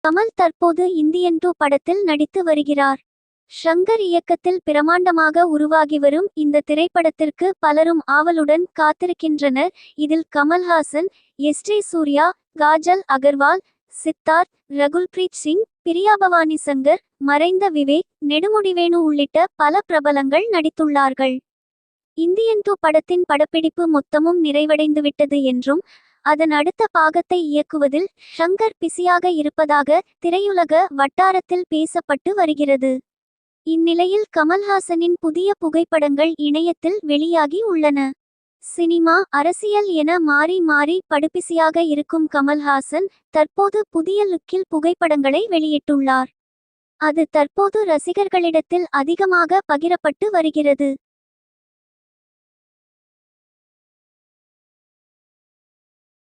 கமல் தற்போது இந்தியன் 2 படத்தில் நடித்து வருகிறார். ஷங்கர் இயக்கத்தில் பிரமாண்டமாக உருவாகி வரும் இந்த திரைப்படத்திற்கு பலரும் ஆவலுடன் காத்திருக்கின்றனர். இதில் கமல்ஹாசன், எஸ்.ஜே. சூர்யா, காஜல் அகர்வால், சித்தார்த், ரகுல்பிரீத் சிங், பிரியா பவானி சங்கர், மறைந்த விவேக், நெடுமுடிவேணு உள்ளிட்ட பல பிரபலங்கள் நடித்துள்ளார்கள். இந்தியன் 2 படத்தின் படப்பிடிப்பு மொத்தமும் நிறைவடைந்துவிட்டது என்றும் அதன் அடுத்த பாகத்தை இயக்குவதில் ஷங்கர் பிஸியாக இருப்பதாக திரையுலக வட்டாரத்தில் பேசப்பட்டு வருகிறது. இந்நிலையில் கமல்ஹாசனின் புதிய புகைப்படங்கள் இணையத்தில் வெளியாகி உள்ளன. சினிமா, அரசியல் என மாறி மாறி படுபிஸியாக இருக்கும் கமல்ஹாசன் தற்போது புதிய லுக்கில் புகைப்படங்களை வெளியிட்டுள்ளார். அது தற்போது ரசிகர்களிடத்தில் அதிகமாக பகிரப்பட்டு வருகிறது.